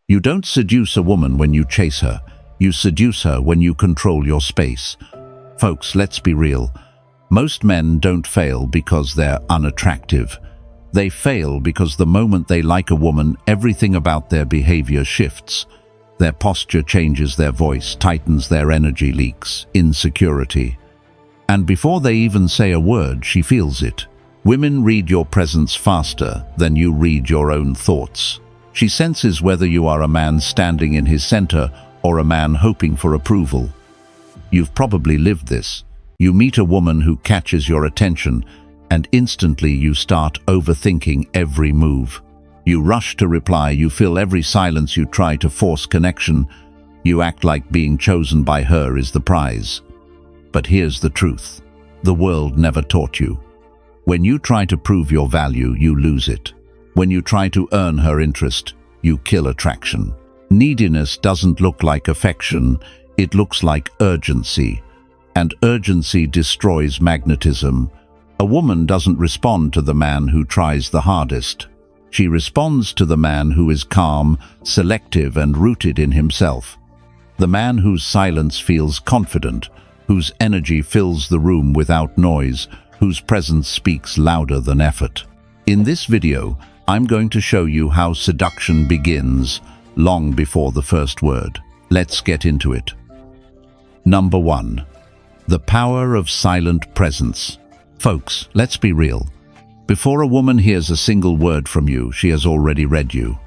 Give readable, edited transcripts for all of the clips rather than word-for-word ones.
You don't seduce a woman when you chase her. You seduce her when you control your space. Folks, let's be real. Most men don't fail because they're unattractive. They fail because the moment they like a woman, everything about their behavior shifts. Their posture changes, their voice tightens, their energy leaks, insecurity. And before they even say a word, she feels it. Women read your presence faster than you read your own thoughts. She senses whether you are a man standing in his center or a man hoping for approval. You've probably lived this. You meet a woman who catches your attention, and instantly you start overthinking every move. You rush to reply, you fill every silence, you try to force connection. You act like being chosen by her is the prize. But here's the truth. The world never taught you. When you try to prove your value, you lose it. When you try to earn her interest, you kill attraction. Neediness doesn't look like affection, it looks like urgency. And urgency destroys magnetism. A woman doesn't respond to the man who tries the hardest. She responds to the man who is calm, selective, and rooted in himself. The man whose silence feels confident, whose energy fills the room without noise, whose presence speaks louder than effort. In this video, I'm going to show you how seduction begins, long before the first word. Let's get into it. Number 1. The power of silent presence. Folks, let's be real. Before a woman hears a single word from you, she has already read you.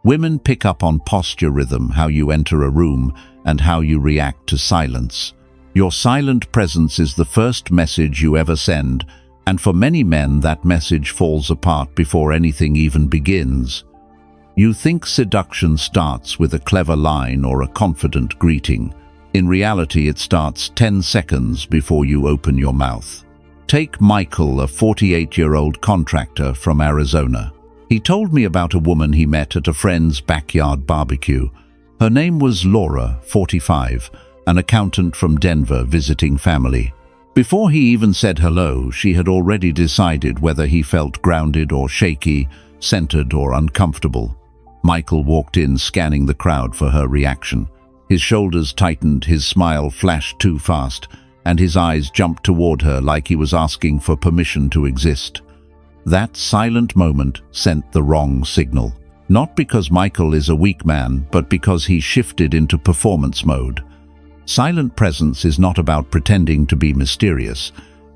Women pick up on posture rhythm, how you enter a room, and how you react to silence. Your silent presence is the first message you ever send, and for many men that message falls apart before anything even begins. You think seduction starts with a clever line or a confident greeting. In reality, it starts 10 seconds before you open your mouth. Take Michael, a 48-year-old contractor from Arizona. He told me about a woman he met at a friend's backyard barbecue. Her name was Laura, 45, an accountant from Denver visiting family. Before he even said hello, she had already decided whether he felt grounded or shaky, centered or uncomfortable. Michael walked in, scanning the crowd for her reaction. His shoulders tightened, his smile flashed too fast, and his eyes jumped toward her like he was asking for permission to exist. That silent moment sent the wrong signal. Not because Michael is a weak man, but because he shifted into performance mode. Silent presence is not about pretending to be mysterious.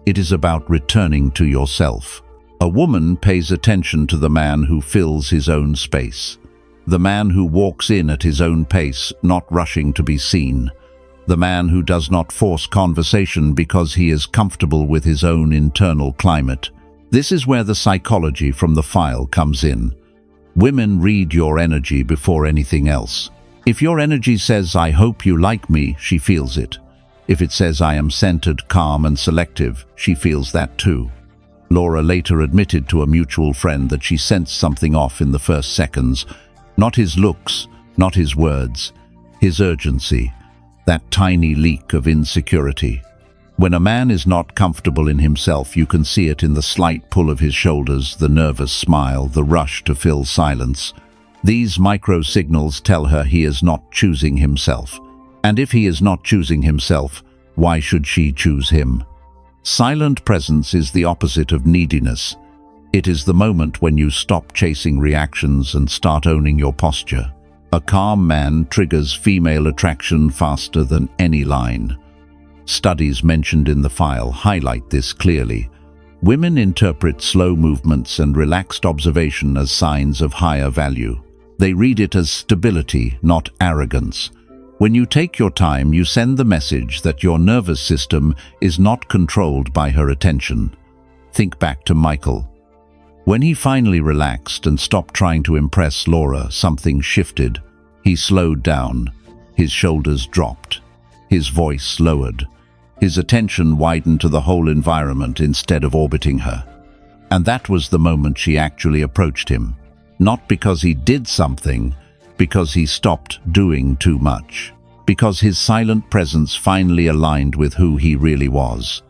It is about returning to yourself. A woman pays attention to the man who fills his own space. The man who walks in at his own pace, not rushing to be seen. The man who does not force conversation because he is comfortable with his own internal climate. This is where the psychology from the file comes in. Women read your energy before anything else. If your energy says, "I hope you like me," she feels it. If it says, "I am centered, calm, and selective," she feels that too. Laura later admitted to a mutual friend that she sensed something off in the first seconds. Not his looks, not his words, his urgency, that tiny leak of insecurity. When a man is not comfortable in himself, you can see it in the slight pull of his shoulders, the nervous smile, the rush to fill silence. These micro-signals tell her he is not choosing himself. And if he is not choosing himself, why should she choose him? Silent presence is the opposite of neediness. It is the moment when you stop chasing reactions and start owning your posture. A calm man triggers female attraction faster than any line. Studies mentioned in the file highlight this clearly. Women interpret slow movements and relaxed observation as signs of higher value. They read it as stability, not arrogance. When you take your time, you send the message that your nervous system is not controlled by her attention. Think back to Michael. When he finally relaxed and stopped trying to impress Laura, something shifted. He slowed down. His shoulders dropped. His voice lowered. His attention widened to the whole environment instead of orbiting her. And that was the moment she actually approached him. Not because he did something, because he stopped doing too much. Because his silent presence finally aligned with who he really was.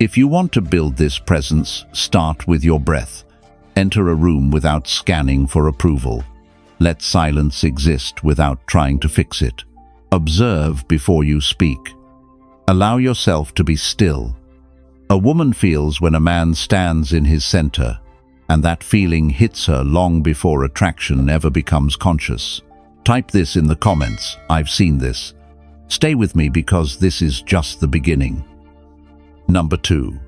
If you want to build this presence, start with your breath. Enter a room without scanning for approval. Let silence exist without trying to fix it. Observe before you speak. Allow yourself to be still. A woman feels when a man stands in his center, and that feeling hits her long before attraction ever becomes conscious. Type this in the comments. I've seen this. Stay with me because this is just the beginning. Number 2.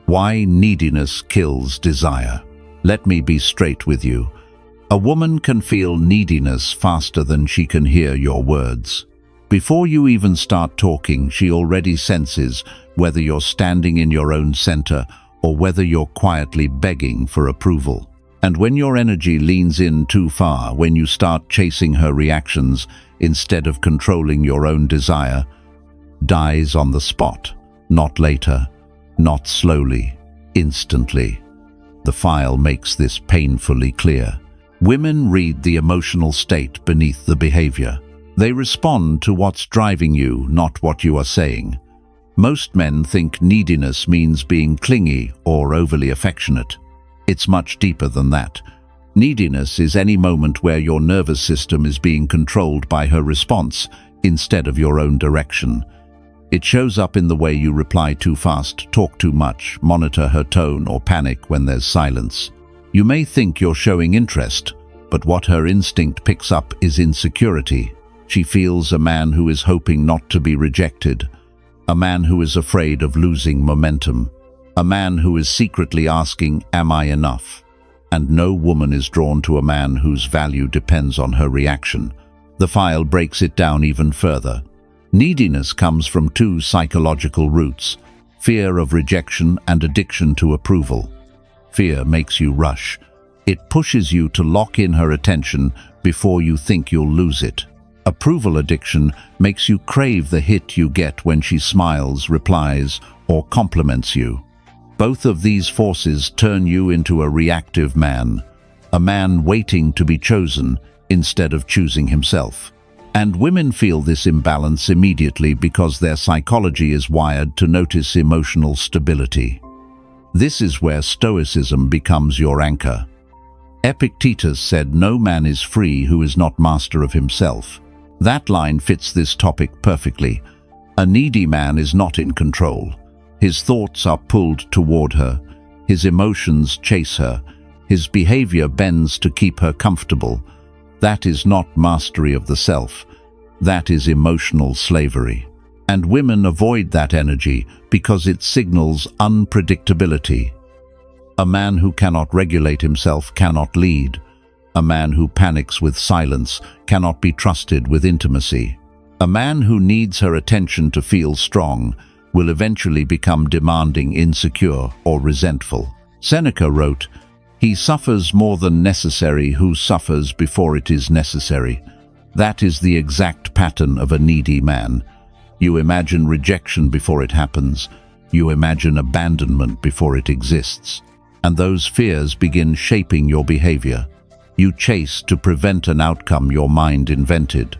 Why neediness kills desire. Let me be straight with you. A woman can feel neediness faster than she can hear your words. Before you even start talking, she already senses whether you're standing in your own center or whether you're quietly begging for approval. And when your energy leans in too far, when you start chasing her reactions instead of controlling your own desire, dies on the spot, not later, not slowly, instantly. The file makes this painfully clear. Women read the emotional state beneath the behavior. They respond to what's driving you, not what you are saying. Most men think neediness means being clingy or overly affectionate. It's much deeper than that. Neediness is any moment where your nervous system is being controlled by her response instead of your own direction. It shows up in the way you reply too fast, talk too much, monitor her tone, or panic when there's silence. You may think you're showing interest, but what her instinct picks up is insecurity. She feels a man who is hoping not to be rejected, a man who is afraid of losing momentum, a man who is secretly asking, "Am I enough?" And no woman is drawn to a man whose value depends on her reaction. The file breaks it down even further. Neediness comes from 2 psychological roots: fear of rejection and addiction to approval. Fear makes you rush. It pushes you to lock in her attention before you think you'll lose it. Approval addiction makes you crave the hit you get when she smiles, replies, or compliments you. Both of these forces turn you into a reactive man, a man waiting to be chosen instead of choosing himself. And women feel this imbalance immediately because their psychology is wired to notice emotional stability. This is where Stoicism becomes your anchor. Epictetus said, "No man is free who is not master of himself." That line fits this topic perfectly. A needy man is not in control. His thoughts are pulled toward her. His emotions chase her. His behavior bends to keep her comfortable. That is not mastery of the self. That is emotional slavery. And women avoid that energy because it signals unpredictability. A man who cannot regulate himself cannot lead. A man who panics with silence cannot be trusted with intimacy. A man who needs her attention to feel strong will eventually become demanding, insecure, or resentful. Seneca wrote, "He suffers more than necessary who suffers before it is necessary." That is the exact pattern of a needy man. You imagine rejection before it happens. You imagine abandonment before it exists. And those fears begin shaping your behavior. You chase to prevent an outcome your mind invented.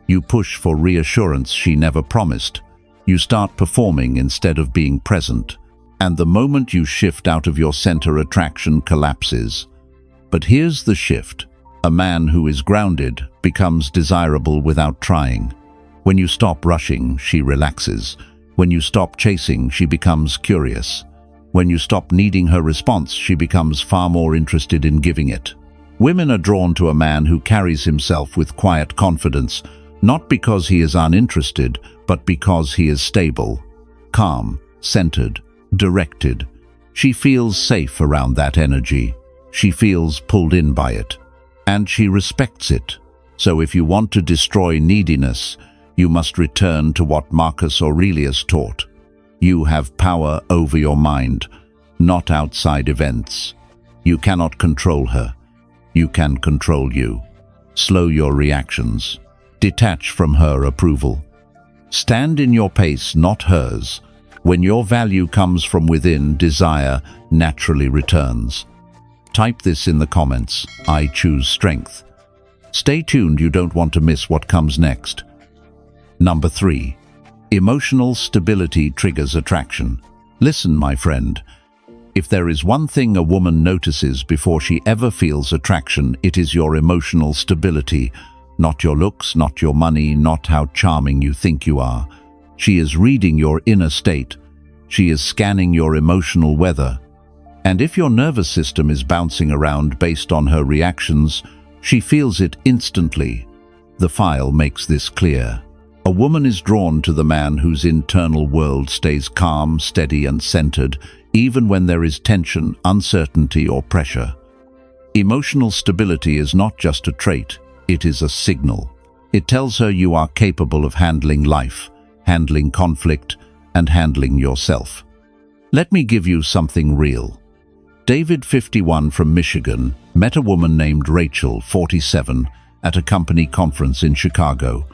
You push for reassurance she never promised. You start performing instead of being present. And the moment you shift out of your center, attraction collapses. But here's the shift. A man who is grounded becomes desirable without trying. When you stop rushing, she relaxes. When you stop chasing, she becomes curious. When you stop needing her response, she becomes far more interested in giving it. Women are drawn to a man who carries himself with quiet confidence, not because he is uninterested, but because he is stable, calm, centered, directed. She feels safe around that energy. She feels pulled in by it. And she respects it. So if you want to destroy neediness, you must return to what Marcus Aurelius taught. You have power over your mind, not outside events. You cannot control her. You can control you. Slow your reactions. Detach from her approval. Stand in your pace, not hers. When your value comes from within, desire naturally returns. Type this in the comments. I choose strength. Stay tuned, you don't want to miss what comes next. Number 3. Emotional stability triggers attraction. Listen, my friend. If there is one thing a woman notices before she ever feels attraction, it is your emotional stability, not your looks, not your money, not how charming you think you are. She is reading your inner state. She is scanning your emotional weather. And if your nervous system is bouncing around based on her reactions, she feels it instantly. The file makes this clear. A woman is drawn to the man whose internal world stays calm, steady, and centered, even when there is tension, uncertainty, or pressure. Emotional stability is not just a trait, it is a signal. It tells her you are capable of handling life, handling conflict, and handling yourself. Let me give you something real. David, 51, from Michigan, met a woman named Rachel, 47, at a company conference in Chicago.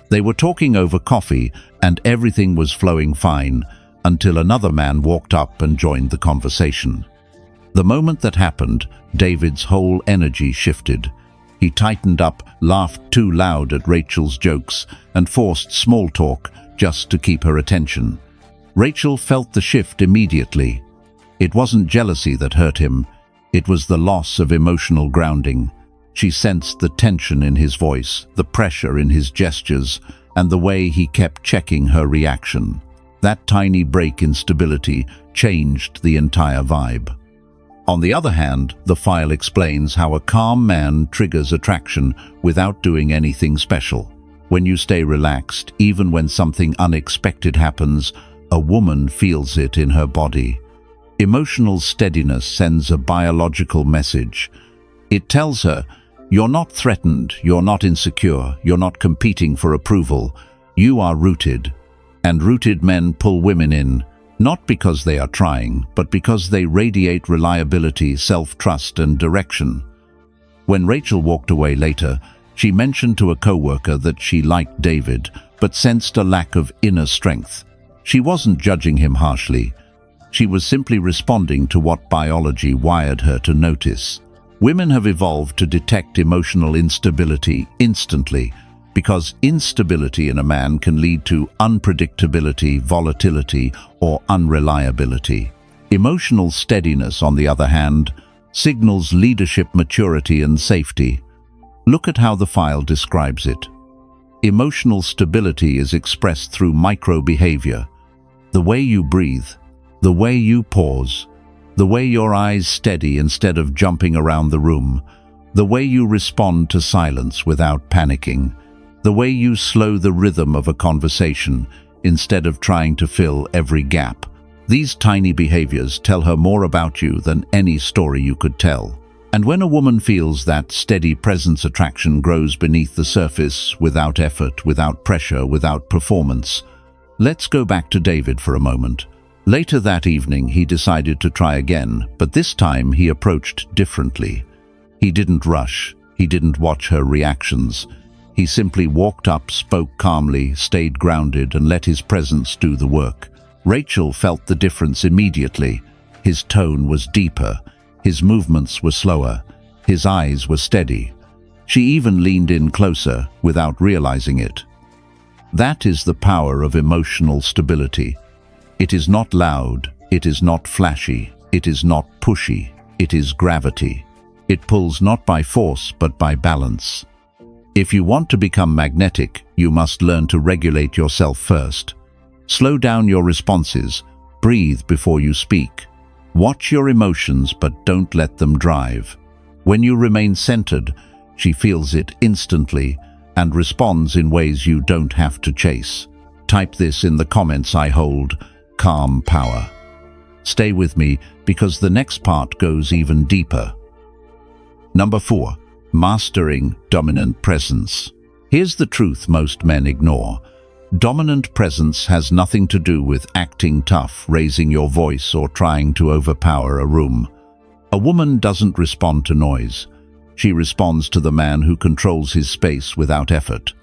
They were talking over coffee and everything was flowing fine until another man walked up and joined the conversation. The moment that happened, David's whole energy shifted. He tightened up, laughed too loud at Rachel's jokes, and forced small talk just to keep her attention. Rachel felt the shift immediately. It wasn't jealousy that hurt him, it was the loss of emotional grounding. She sensed the tension in his voice, the pressure in his gestures, and the way he kept checking her reaction. That tiny break in stability changed the entire vibe. On the other hand, the file explains how a calm man triggers attraction without doing anything special. When you stay relaxed, even when something unexpected happens, a woman feels it in her body. Emotional steadiness sends a biological message. It tells her, you're not threatened, you're not insecure, you're not competing for approval. You are rooted. And rooted men pull women in, not because they are trying, but because they radiate reliability, self-trust, and direction. When Rachel walked away later, she mentioned to a coworker that she liked David, but sensed a lack of inner strength. She wasn't judging him harshly. She was simply responding to what biology wired her to notice. Women have evolved to detect emotional instability instantly, because instability in a man can lead to unpredictability, volatility, or unreliability. Emotional steadiness, on the other hand, signals leadership maturity and safety. Look at how the file describes it. Emotional stability is expressed through microbehavior. The way you breathe, the way you pause, the way your eyes steady instead of jumping around the room, the way you respond to silence without panicking, the way you slow the rhythm of a conversation instead of trying to fill every gap. These tiny behaviors tell her more about you than any story you could tell. And when a woman feels that steady presence, attraction grows beneath the surface, without effort, without pressure, without performance. Let's go back to David for a moment. Later that evening, he decided to try again, but this time he approached differently. He didn't rush. He didn't watch her reactions. He simply walked up, spoke calmly, stayed grounded, and let his presence do the work. Rachel felt the difference immediately. His tone was deeper. His movements were slower. His eyes were steady. She even leaned in closer without realizing it. That is the power of emotional stability. It is not loud. It is not flashy. It is not pushy. It is gravity. It pulls not by force, but by balance. If you want to become magnetic, you must learn to regulate yourself first. Slow down your responses. Breathe before you speak. Watch your emotions, but don't let them drive. When you remain centered, she feels it instantly and responds in ways you don't have to chase. Type this in the comments. I hold calm power. Stay with me because the next part goes even deeper. Number 4. Mastering dominant presence. Here's the truth most men ignore. Dominant presence has nothing to do with acting tough, raising your voice, or trying to overpower a room. A woman doesn't respond to noise. She responds to the man who controls his space without effort.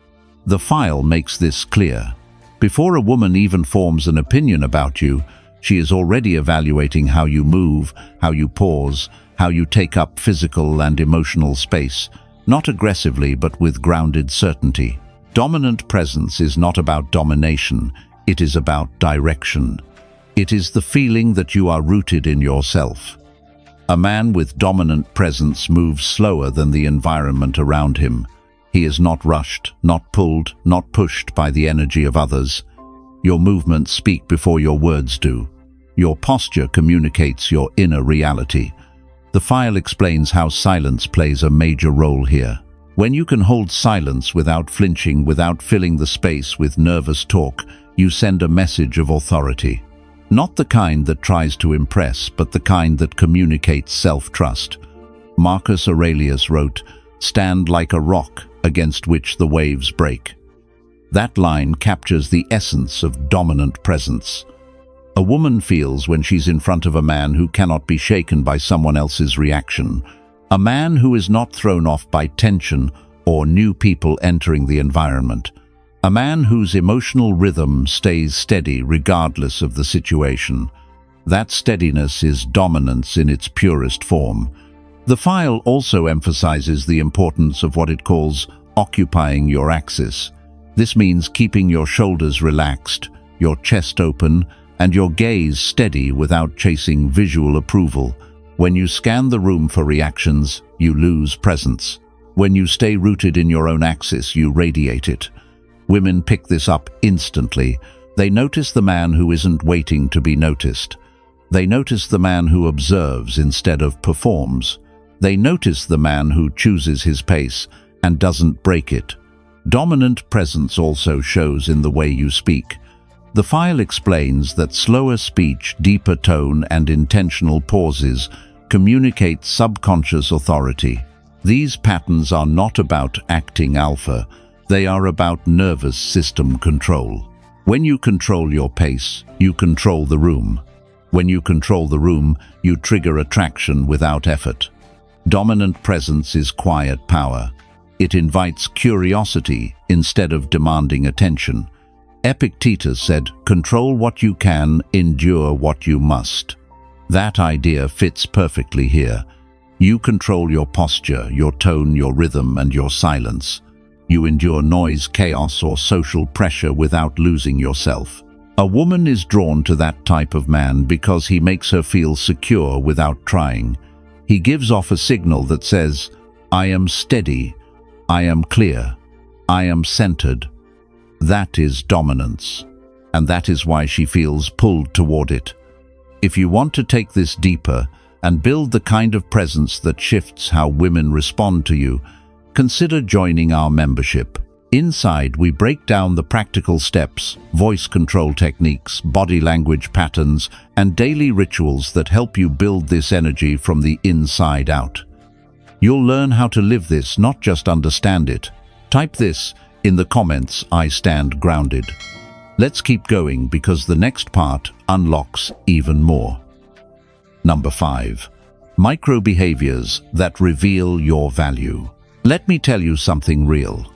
The file makes this clear. Before a woman even forms an opinion about you, she is already evaluating how you move, how you pause, how you take up physical and emotional space, not aggressively but with grounded certainty. Dominant presence is not about domination, it is about direction. It is the feeling that you are rooted in yourself. A man with dominant presence moves slower than the environment around him. He is not rushed, not pulled, not pushed by the energy of others. Your movements speak before your words do. Your posture communicates your inner reality. The file explains how silence plays a major role here. When you can hold silence without flinching, without filling the space with nervous talk, you send a message of authority. Not the kind that tries to impress, but the kind that communicates self-trust. Marcus Aurelius wrote, "Stand like a rock against which the waves break." That line captures the essence of dominant presence. A woman feels when she's in front of a man who cannot be shaken by someone else's reaction. A man who is not thrown off by tension or new people entering the environment. A man whose emotional rhythm stays steady regardless of the situation. That steadiness is dominance in its purest form. The file also emphasizes the importance of what it calls occupying your axis. This means keeping your shoulders relaxed, your chest open, and your gaze steady without chasing visual approval. When you scan the room for reactions, you lose presence. When you stay rooted in your own axis, you radiate it. Women pick this up instantly. They notice the man who isn't waiting to be noticed. They notice the man who observes instead of performs. They notice the man who chooses his pace and doesn't break it. Dominant presence also shows in the way you speak. The file explains that slower speech, deeper tone, and intentional pauses communicate subconscious authority. These patterns are not about acting alpha. They are about nervous system control. When you control your pace, you control the room. When you control the room, you trigger attraction without effort. Dominant presence is quiet power. It invites curiosity instead of demanding attention. Epictetus said, "Control what you can, endure what you must." That idea fits perfectly here. You control your posture, your tone, your rhythm, and your silence. You endure noise, chaos, or social pressure without losing yourself. A woman is drawn to that type of man because he makes her feel secure without trying. He gives off a signal that says, "I am steady, I am clear, I am centered." That is dominance, and that is why she feels pulled toward it. If you want to take this deeper and build the kind of presence that shifts how women respond to you, consider joining our membership. Inside, we break down the practical steps, voice control techniques, body language patterns, and daily rituals that help you build this energy from the inside out. You'll learn how to live this, not just understand it. Type this in the comments, "I stand grounded." Let's keep going because the next part unlocks even more. Number 5. Microbehaviors that reveal your value. Let me tell you something real.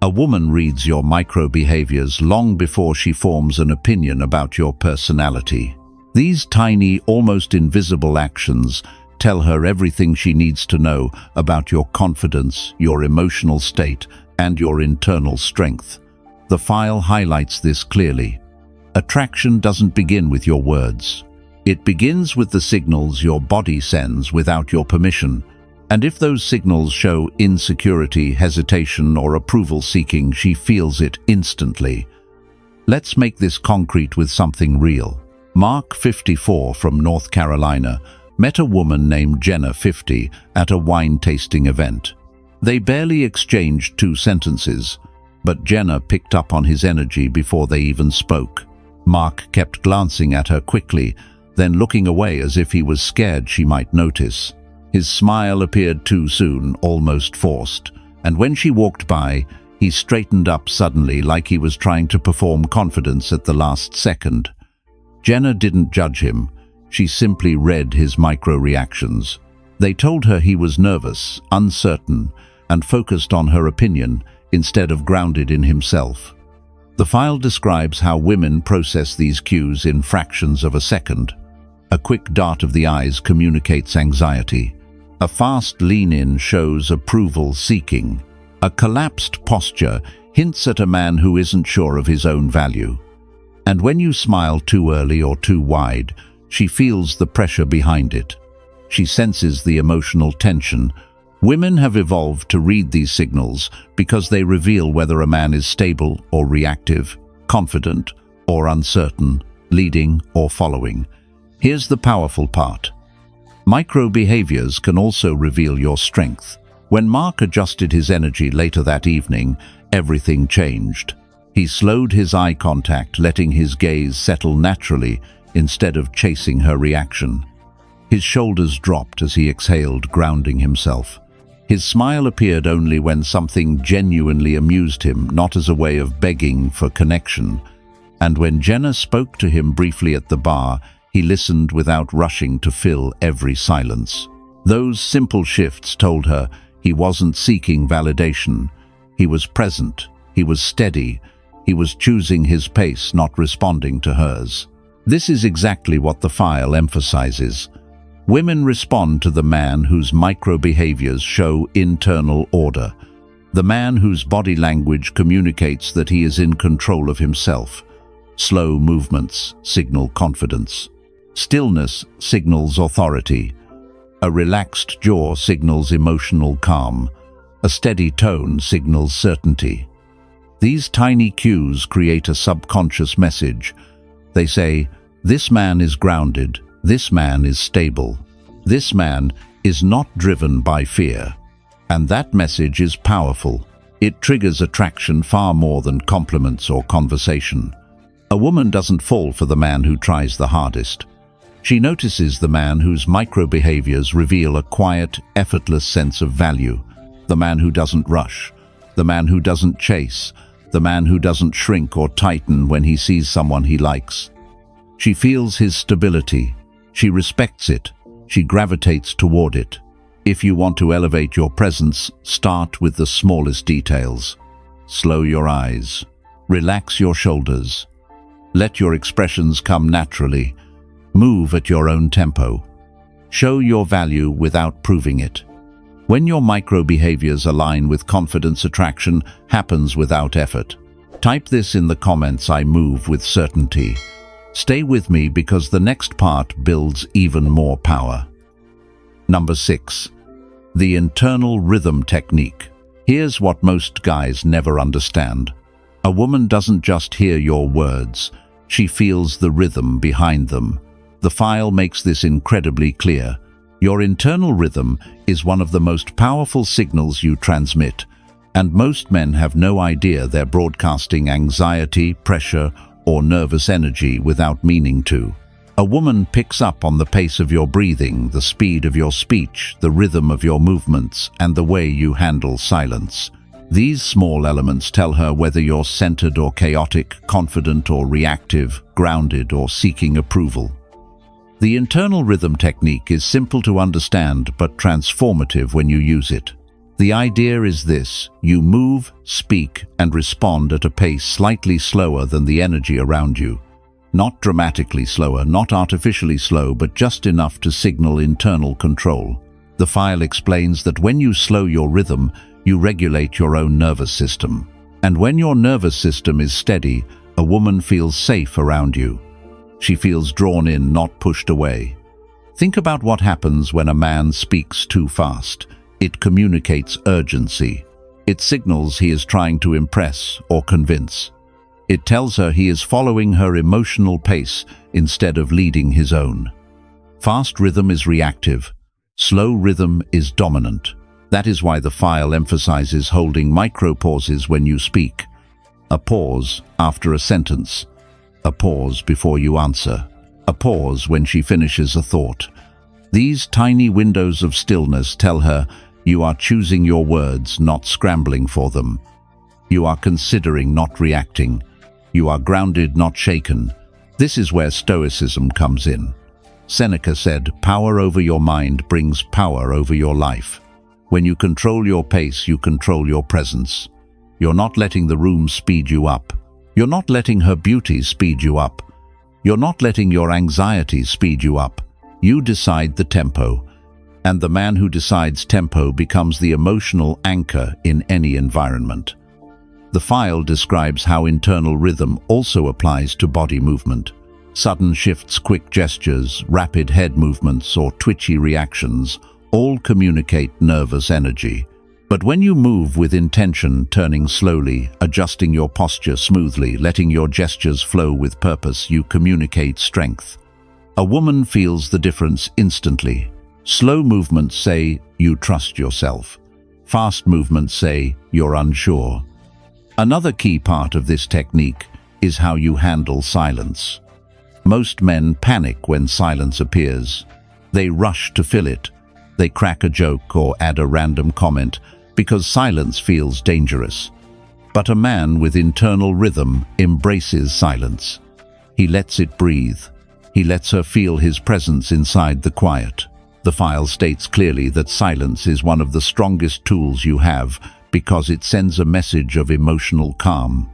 A woman reads your microbehaviors long before she forms an opinion about your personality. These tiny, almost invisible actions tell her everything she needs to know about your confidence, your emotional state, and your internal strength. The file highlights this clearly. Attraction doesn't begin with your words. It begins with the signals your body sends without your permission. And if those signals show insecurity, hesitation, or approval seeking, she feels it instantly. Let's make this concrete with something real. Mark, 54, from North Carolina, met a woman named Jenna, 50, at a wine tasting event. They barely exchanged 2 sentences, but Jenna picked up on his energy before they even spoke. Mark kept glancing at her quickly, then looking away as if he was scared she might notice. His smile appeared too soon, almost forced, and when she walked by, he straightened up suddenly like he was trying to perform confidence at the last second. Jenna didn't judge him. She simply read his micro-reactions. They told her he was nervous, uncertain, and focused on her opinion instead of grounded in himself. The file describes how women process these cues in fractions of a second. A quick dart of the eyes communicates anxiety. A fast lean-in shows approval seeking. A collapsed posture hints at a man who isn't sure of his own value. And when you smile too early or too wide, she feels the pressure behind it. She senses the emotional tension. Women have evolved to read these signals because they reveal whether a man is stable or reactive, confident or uncertain, leading or following. Here's the powerful part. Microbehaviors can also reveal your strength. When Mark adjusted his energy later that evening, everything changed. He slowed his eye contact, letting his gaze settle naturally instead of chasing her reaction. His shoulders dropped as he exhaled, grounding himself. His smile appeared only when something genuinely amused him, not as a way of begging for connection. And when Jenna spoke to him briefly at the bar, he listened without rushing to fill every silence. Those simple shifts told her he wasn't seeking validation. He was present, he was steady, he was choosing his pace, not responding to hers. This is exactly what the file emphasizes. Women respond to the man whose microbehaviors show internal order, the man whose body language communicates that he is in control of himself. Slow movements signal confidence. Stillness signals authority. A relaxed jaw signals emotional calm. A steady tone signals certainty. These tiny cues create a subconscious message. They say, this man is grounded, this man is stable, this man is not driven by fear. And that message is powerful. It triggers attraction far more than compliments or conversation. A woman doesn't fall for the man who tries the hardest. She notices the man whose microbehaviors reveal a quiet, effortless sense of value. The man who doesn't rush. The man who doesn't chase. The man who doesn't shrink or tighten when he sees someone he likes. She feels his stability. She respects it. She gravitates toward it. If you want to elevate your presence, start with the smallest details. Slow your eyes. Relax your shoulders. Let your expressions come naturally. Move at your own tempo. Show your value without proving it. When your microbehaviors align with confidence, attraction happens without effort. Type this in the comments: I move with certainty. Stay with me because the next part builds even more power. Number 6. The internal rhythm technique. Here's what most guys never understand. A woman doesn't just hear your words, she feels the rhythm behind them. The file makes this incredibly clear. Your internal rhythm is one of the most powerful signals you transmit, and most men have no idea they're broadcasting anxiety, pressure, or nervous energy without meaning to. A woman picks up on the pace of your breathing, the speed of your speech, the rhythm of your movements, and the way you handle silence. These small elements tell her whether you're centered or chaotic, confident or reactive, grounded or seeking approval. The internal rhythm technique is simple to understand but transformative when you use it. The idea is this: you move, speak, and respond at a pace slightly slower than the energy around you. Not dramatically slower, not artificially slow, but just enough to signal internal control. The file explains that when you slow your rhythm, you regulate your own nervous system. And when your nervous system is steady, a woman feels safe around you. She feels drawn in, not pushed away. Think about what happens when a man speaks too fast. It communicates urgency. It signals he is trying to impress or convince. It tells her he is following her emotional pace instead of leading his own. Fast rhythm is reactive. Slow rhythm is dominant. That is why the file emphasizes holding micro-pauses when you speak. A pause after a sentence. A pause before you answer. A pause when she finishes a thought. These tiny windows of stillness tell her you are choosing your words, not scrambling for them. You are considering, not reacting. You are grounded, not shaken. This is where Stoicism comes in. Seneca said, "Power over your mind brings power over your life." When you control your pace, you control your presence. You're not letting the room speed you up. You're not letting her beauty speed you up. You're not letting your anxiety speed you up. You decide the tempo. And the man who decides tempo becomes the emotional anchor in any environment. The file describes how internal rhythm also applies to body movement. Sudden shifts, quick gestures, rapid head movements, or twitchy reactions all communicate nervous energy. But when you move with intention, turning slowly, adjusting your posture smoothly, letting your gestures flow with purpose, you communicate strength. A woman feels the difference instantly. Slow movements say you trust yourself. Fast movements say you're unsure. Another key part of this technique is how you handle silence. Most men panic when silence appears. They rush to fill it. They crack a joke or add a random comment because silence feels dangerous. But a man with internal rhythm embraces silence. He lets it breathe. He lets her feel his presence inside the quiet. The file states clearly that silence is one of the strongest tools you have because it sends a message of emotional calm.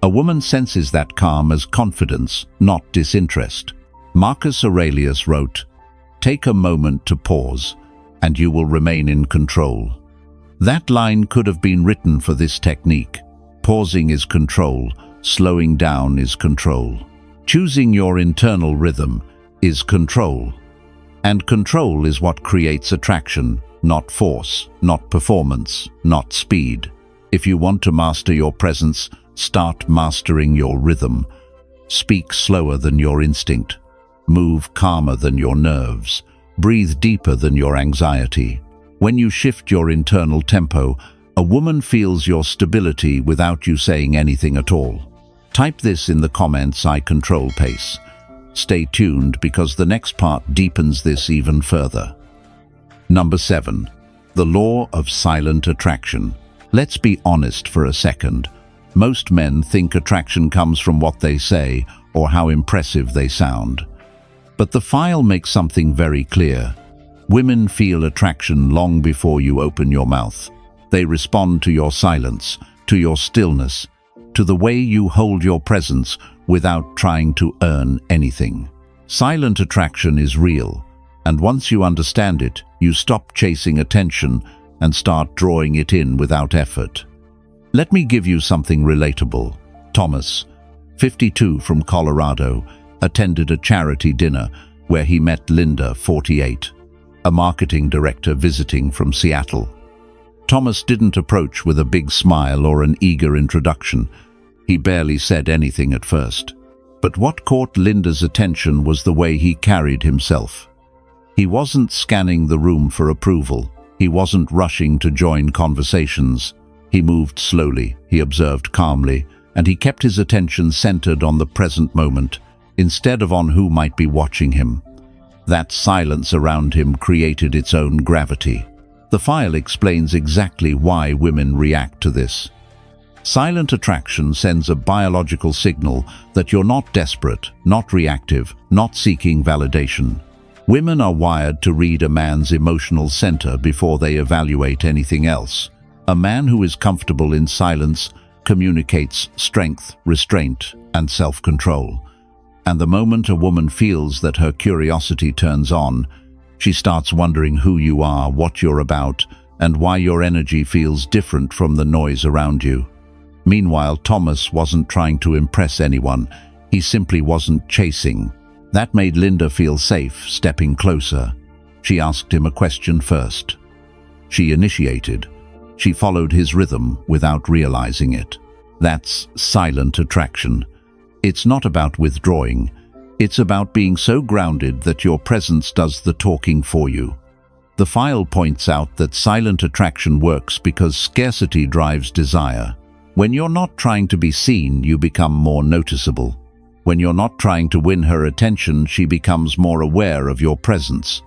A woman senses that calm as confidence, not disinterest. Marcus Aurelius wrote, "Take a moment to pause, and you will remain in control." That line could have been written for this technique. Pausing is control, slowing down is control. Choosing your internal rhythm is control. And control is what creates attraction, not force, not performance, not speed. If you want to master your presence, start mastering your rhythm. Speak slower than your instinct. Move calmer than your nerves. Breathe deeper than your anxiety. When you shift your internal tempo, a woman feels your stability without you saying anything at all. Type this in the comments: "I control pace." Stay tuned because the next part deepens this even further. Number 7. The law of silent attraction. Let's be honest for a second. Most men think attraction comes from what they say or how impressive they sound. But the file makes something very clear. Women feel attraction long before you open your mouth. They respond to your silence, to your stillness, to the way you hold your presence without trying to earn anything. Silent attraction is real, and once you understand it, you stop chasing attention and start drawing it in without effort. Let me give you something relatable. Thomas, 52, from Colorado, attended a charity dinner where he met Linda, 48, a marketing director visiting from Seattle. Thomas didn't approach with a big smile or an eager introduction. He barely said anything at first. But what caught Linda's attention was the way he carried himself. He wasn't scanning the room for approval. He wasn't rushing to join conversations. He moved slowly, he observed calmly, and he kept his attention centered on the present moment, instead of on who might be watching him. That silence around him created its own gravity. The file explains exactly why women react to this. Silent attraction sends a biological signal that you're not desperate, not reactive, not seeking validation. Women are wired to read a man's emotional center before they evaluate anything else. A man who is comfortable in silence communicates strength, restraint, and self-control. And the moment a woman feels that her curiosity turns on, she starts wondering who you are, what you're about, and why your energy feels different from the noise around you. Meanwhile, Thomas wasn't trying to impress anyone. He simply wasn't chasing. That made Linda feel safe, stepping closer. She asked him a question first. She initiated. She followed his rhythm without realizing it. That's silent attraction. It's not about withdrawing. It's about being so grounded that your presence does the talking for you. The file points out that silent attraction works because scarcity drives desire. When you're not trying to be seen, you become more noticeable. When you're not trying to win her attention, she becomes more aware of your presence.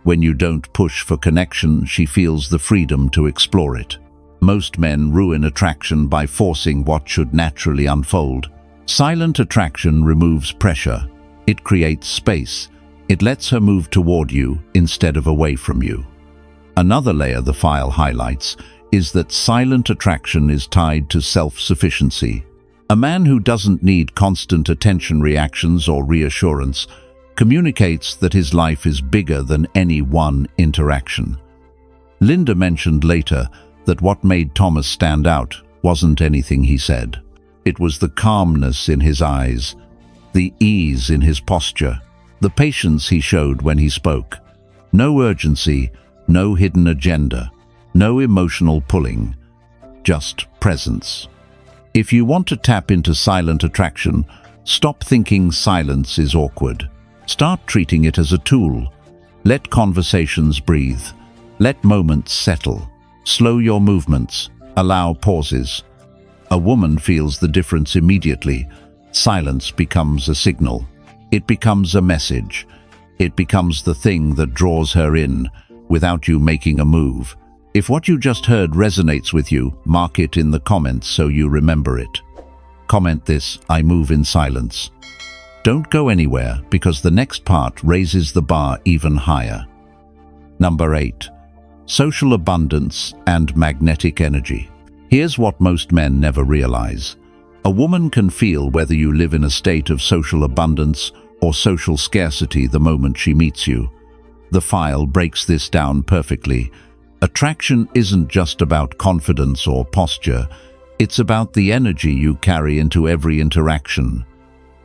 When you don't push for connection, she feels the freedom to explore it. Most men ruin attraction by forcing what should naturally unfold. Silent attraction removes pressure. It creates space. It lets her move toward you instead of away from you. Another layer the file highlights is that silent attraction is tied to self-sufficiency. A man who doesn't need constant attention, reactions, or reassurance communicates that his life is bigger than any one interaction. Linda mentioned later that what made Thomas stand out wasn't anything he said. It was the calmness in his eyes, the ease in his posture, the patience he showed when he spoke. No urgency, no hidden agenda, no emotional pulling, just presence. If you want to tap into silent attraction, stop thinking silence is awkward. Start treating it as a tool. Let conversations breathe. Let moments settle. Slow your movements. Allow pauses. A woman feels the difference immediately. Silence becomes a signal. It becomes a message. It becomes the thing that draws her in, without you making a move. If what you just heard resonates with you, mark it in the comments so you remember it. Comment this: I move in silence. Don't go anywhere, because the next part raises the bar even higher. Number 8. Social abundance and magnetic energy. Here's what most men never realize. A woman can feel whether you live in a state of social abundance or social scarcity the moment she meets you. The file breaks this down perfectly. Attraction isn't just about confidence or posture. It's about the energy you carry into every interaction.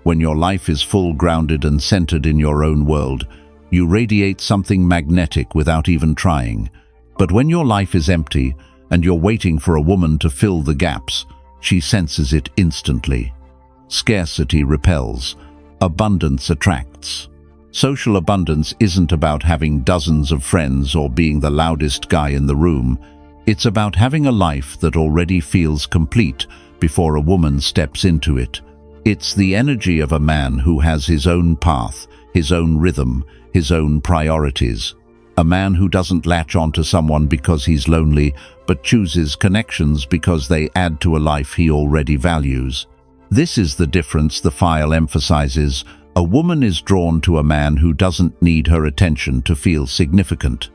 When your life is full, grounded and centered in your own world, you radiate something magnetic without even trying. But when your life is empty and you're waiting for a woman to fill the gaps, she senses it instantly. Scarcity repels. Abundance attracts. Social abundance isn't about having dozens of friends or being the loudest guy in the room. It's about having a life that already feels complete before a woman steps into it. It's the energy of a man who has his own path, his own rhythm, his own priorities. A man who doesn't latch onto someone because he's lonely, but chooses connections because they add to a life he already values. This is the difference the file emphasizes. A woman is drawn to a man who doesn't need her attention to feel significant.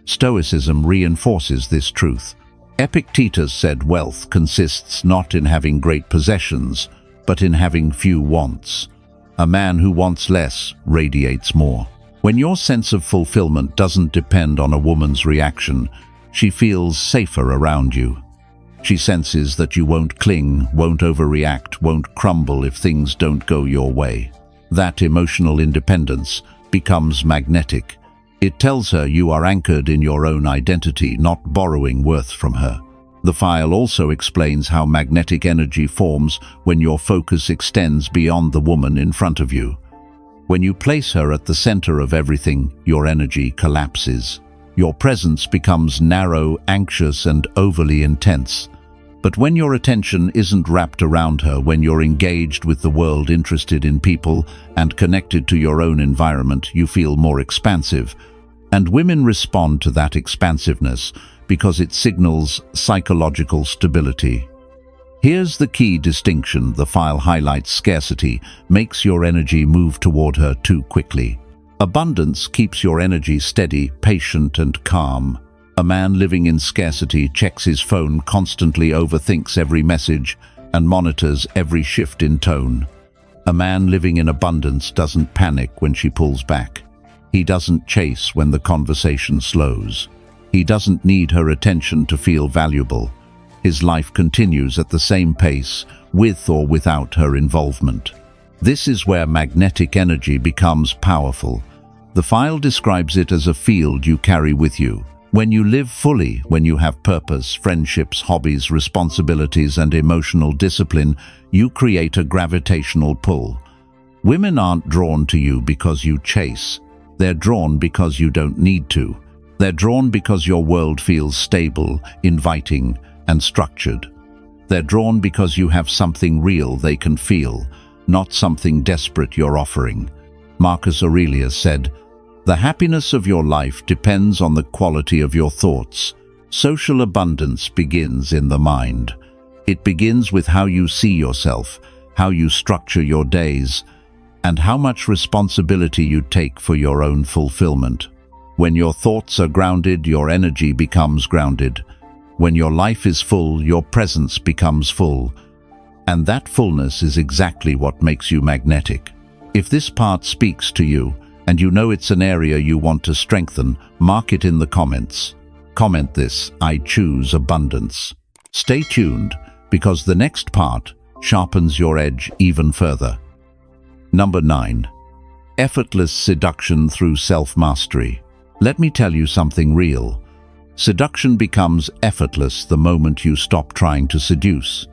Stoicism reinforces this truth. Epictetus said wealth consists not in having great possessions, but in having few wants. A man who wants less radiates more. When your sense of fulfillment doesn't depend on a woman's reaction, she feels safer around you. She senses that you won't cling, won't overreact, won't crumble if things don't go your way. That emotional independence becomes magnetic. It tells her you are anchored in your own identity, not borrowing worth from her. The file also explains how magnetic energy forms when your focus extends beyond the woman in front of you. When you place her at the center of everything, your energy collapses. Your presence becomes narrow, anxious, and overly intense. But when your attention isn't wrapped around her, when you're engaged with the world, interested in people, and connected to your own environment, you feel more expansive. And women respond to that expansiveness because it signals psychological stability. Here's the key distinction the file highlights: scarcity makes your energy move toward her too quickly. Abundance keeps your energy steady, patient, and calm. A man living in scarcity checks his phone constantly, overthinks every message, and monitors every shift in tone. A man living in abundance doesn't panic when she pulls back. He doesn't chase when the conversation slows. He doesn't need her attention to feel valuable. His life continues at the same pace, with or without her involvement. This is where magnetic energy becomes powerful. The file describes it as a field you carry with you. When you live fully, when you have purpose, friendships, hobbies, responsibilities, and emotional discipline, you create a gravitational pull. Women aren't drawn to you because you chase. They're drawn because you don't need to. They're drawn because your world feels stable, inviting, and structured. They're drawn because you have something real they can feel, not something desperate you're offering. Marcus Aurelius said, "The happiness of your life depends on the quality of your thoughts." Social abundance begins in the mind. It begins with how you see yourself, how you structure your days, and how much responsibility you take for your own fulfillment. When your thoughts are grounded, your energy becomes grounded. When your life is full, your presence becomes full. And that fullness is exactly what makes you magnetic. If this part speaks to you, and you know it's an area you want to strengthen, mark it in the comments. Comment this: I choose abundance. Stay tuned, because the next part sharpens your edge even further. Number 9. Effortless seduction through self-mastery. Let me tell you something real. Seduction becomes effortless the moment you stop trying to seduce.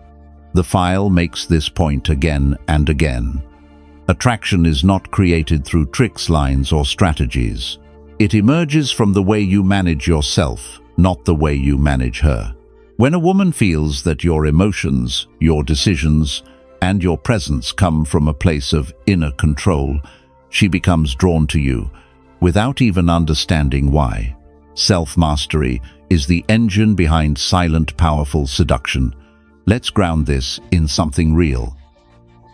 The file makes this point again and again. Attraction is not created through tricks, lines, or strategies. It emerges from the way you manage yourself, not the way you manage her. When a woman feels that your emotions, your decisions, and your presence come from a place of inner control, she becomes drawn to you, without even understanding why. Self-mastery is the engine behind silent, powerful seduction. Let's ground this in something real.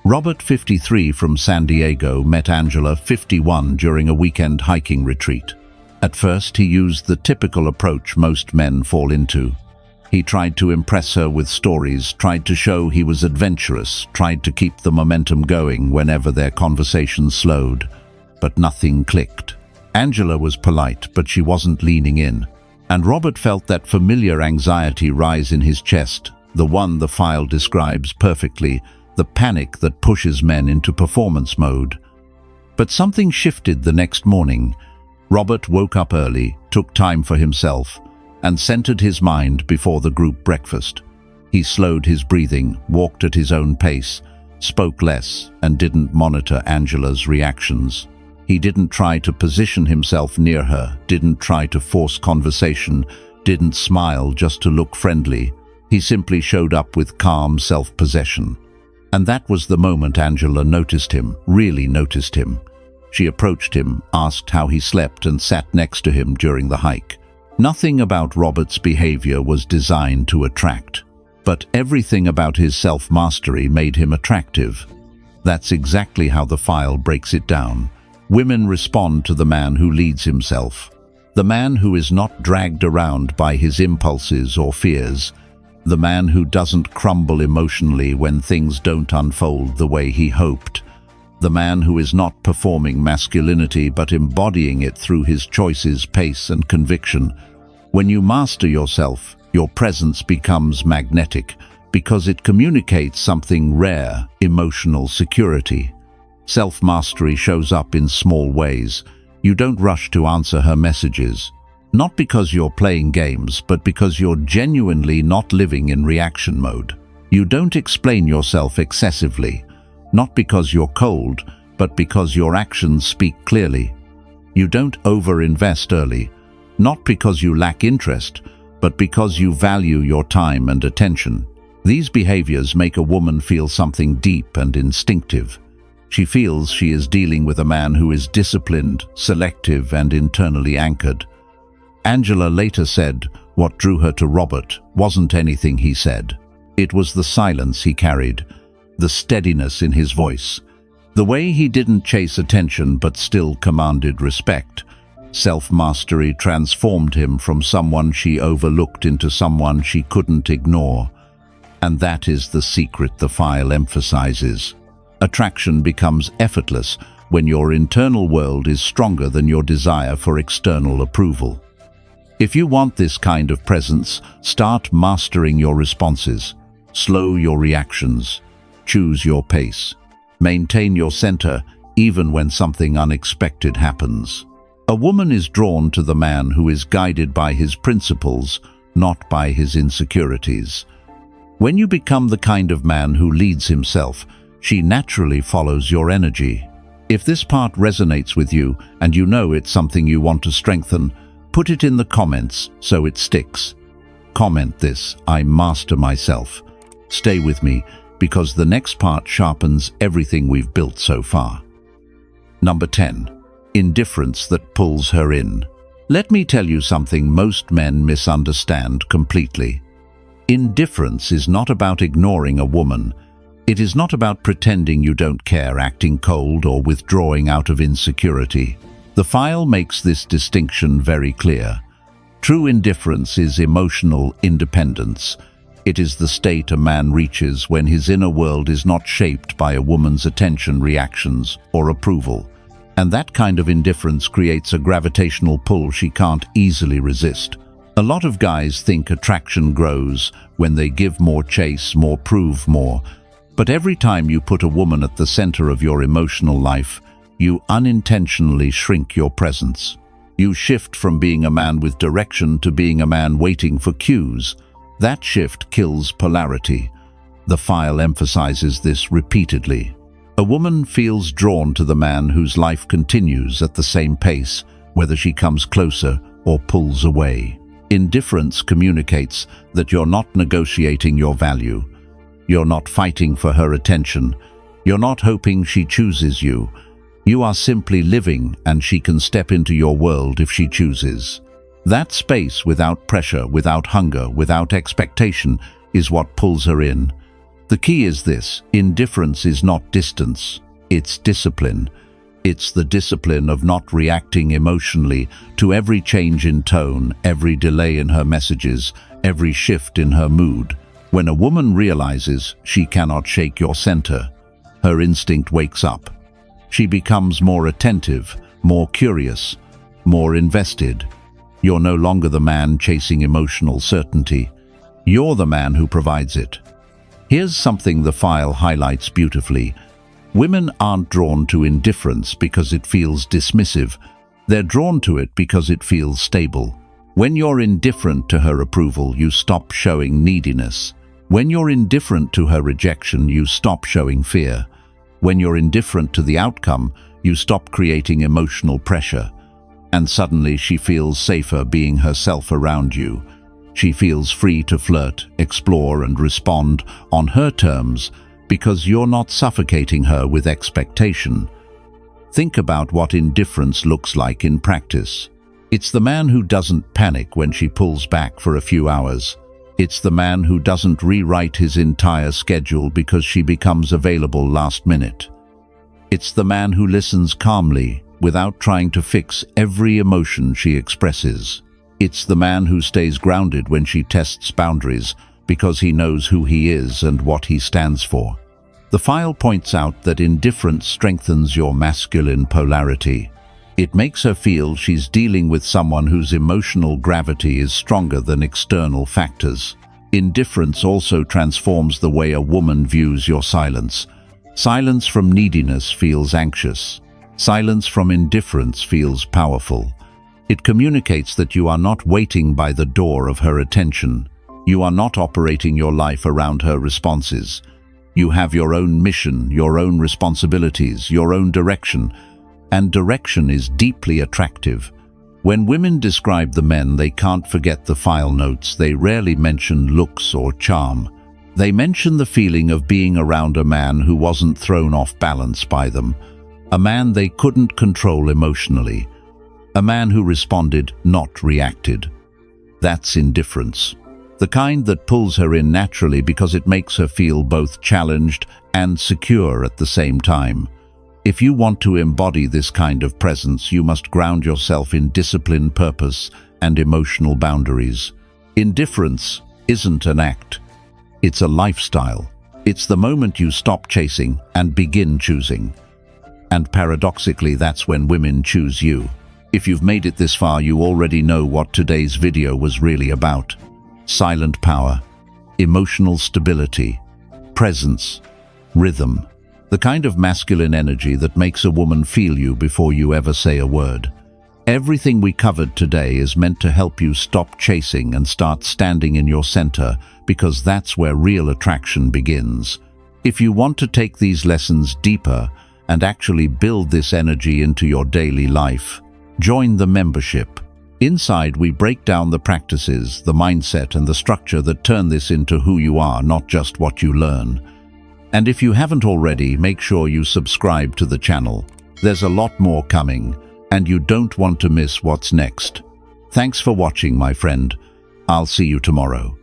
Robert, 53, from San Diego, met Angela, 51, during a weekend hiking retreat. At first, he used the typical approach most men fall into. He tried to impress her with stories, tried to show he was adventurous, tried to keep the momentum going whenever their conversation slowed. But nothing clicked. Angela was polite, but she wasn't leaning in. And Robert felt that familiar anxiety rise in his chest, the one the file describes perfectly, the panic that pushes men into performance mode. But something shifted the next morning. Robert woke up early, took time for himself, and centered his mind before the group breakfast. He slowed his breathing, walked at his own pace, spoke less, and didn't monitor Angela's reactions. He didn't try to position himself near her, didn't try to force conversation, didn't smile just to look friendly. He simply showed up with calm self-possession. And that was the moment Angela noticed him, really noticed him. She approached him, asked how he slept, and sat next to him during the hike. Nothing about Robert's behavior was designed to attract, but everything about his self-mastery made him attractive. That's exactly how the file breaks it down. Women respond to the man who leads himself, the man who is not dragged around by his impulses or fears, the man who doesn't crumble emotionally when things don't unfold the way he hoped, the man who is not performing masculinity but embodying it through his choices, pace, and conviction. When you master yourself, your presence becomes magnetic because it communicates something rare: emotional security. Self-mastery shows up in small ways. You don't rush to answer her messages, not because you're playing games, but because you're genuinely not living in reaction mode. You don't explain yourself excessively, not because you're cold, but because your actions speak clearly. You don't over-invest early, not because you lack interest, but because you value your time and attention. These behaviors make a woman feel something deep and instinctive. She feels she is dealing with a man who is disciplined, selective, and internally anchored. Angela later said what drew her to Robert wasn't anything he said. It was the silence he carried, the steadiness in his voice, the way he didn't chase attention but still commanded respect. Self-mastery transformed him from someone she overlooked into someone she couldn't ignore. And that is the secret the file emphasizes. Attraction becomes effortless when your internal world is stronger than your desire for external approval. If you want this kind of presence, start mastering your responses. Slow your reactions. Choose your pace. Maintain your center even when something unexpected happens. A woman is drawn to the man who is guided by his principles, not by his insecurities. When you become the kind of man who leads himself, she naturally follows your energy. If this part resonates with you and you know it's something you want to strengthen, put it in the comments so it sticks. Comment this: I master myself. Stay with me, because the next part sharpens everything we've built so far. Number 10. Indifference that pulls her in. Let me tell you something most men misunderstand completely. Indifference is not about ignoring a woman. It is not about pretending you don't care, acting cold, or withdrawing out of insecurity. The file makes this distinction very clear. True indifference is emotional independence. It is the state a man reaches when his inner world is not shaped by a woman's attention, reactions, or approval. And that kind of indifference creates a gravitational pull she can't easily resist. A lot of guys think attraction grows when they give more, chase more, prove more. But every time you put a woman at the center of your emotional life, you unintentionally shrink your presence. You shift from being a man with direction to being a man waiting for cues. That shift kills polarity. The file emphasizes this repeatedly. A woman feels drawn to the man whose life continues at the same pace, whether she comes closer or pulls away. Indifference communicates that you're not negotiating your value. You're not fighting for her attention. You're not hoping she chooses you. You are simply living, and she can step into your world if she chooses. That space, without pressure, without hunger, without expectation, is what pulls her in. The key is this: indifference is not distance, it's discipline. It's the discipline of not reacting emotionally to every change in tone, every delay in her messages, every shift in her mood. When a woman realizes she cannot shake your center, her instinct wakes up. She becomes more attentive, more curious, more invested. You're no longer the man chasing emotional certainty. You're the man who provides it. Here's something the file highlights beautifully. Women aren't drawn to indifference because it feels dismissive. They're drawn to it because it feels stable. When you're indifferent to her approval, you stop showing neediness. When you're indifferent to her rejection, you stop showing fear. When you're indifferent to the outcome, you stop creating emotional pressure. And suddenly she feels safer being herself around you. She feels free to flirt, explore, and respond on her terms, because you're not suffocating her with expectation. Think about what indifference looks like in practice. It's the man who doesn't panic when she pulls back for a few hours. It's the man who doesn't rewrite his entire schedule because she becomes available last minute. It's the man who listens calmly without trying to fix every emotion she expresses. It's the man who stays grounded when she tests boundaries because he knows who he is and what he stands for. The file points out that indifference strengthens your masculine polarity. It makes her feel she's dealing with someone whose emotional gravity is stronger than external factors. Indifference also transforms the way a woman views your silence. Silence from neediness feels anxious. Silence from indifference feels powerful. It communicates that you are not waiting by the door of her attention. You are not operating your life around her responses. You have your own mission, your own responsibilities, your own direction, and direction is deeply attractive. When women describe the men they can't forget the file notes, they rarely mention looks or charm. They mention the feeling of being around a man who wasn't thrown off balance by them, a man they couldn't control emotionally, a man who responded, not reacted. That's indifference. The kind that pulls her in naturally because it makes her feel both challenged and secure at the same time. If you want to embody this kind of presence, you must ground yourself in discipline, purpose, and emotional boundaries. Indifference isn't an act. It's a lifestyle. It's the moment you stop chasing and begin choosing. And paradoxically, that's when women choose you. If you've made it this far, you already know what today's video was really about. Silent power, emotional stability, presence, rhythm. The kind of masculine energy that makes a woman feel you before you ever say a word. Everything we covered today is meant to help you stop chasing and start standing in your center, because that's where real attraction begins. If you want to take these lessons deeper and actually build this energy into your daily life, join the membership. Inside, we break down the practices, the mindset, and the structure that turn this into who you are, not just what you learn. And if you haven't already, make sure you subscribe to the channel. There's a lot more coming, and you don't want to miss what's next. Thanks for watching, my friend. I'll see you tomorrow.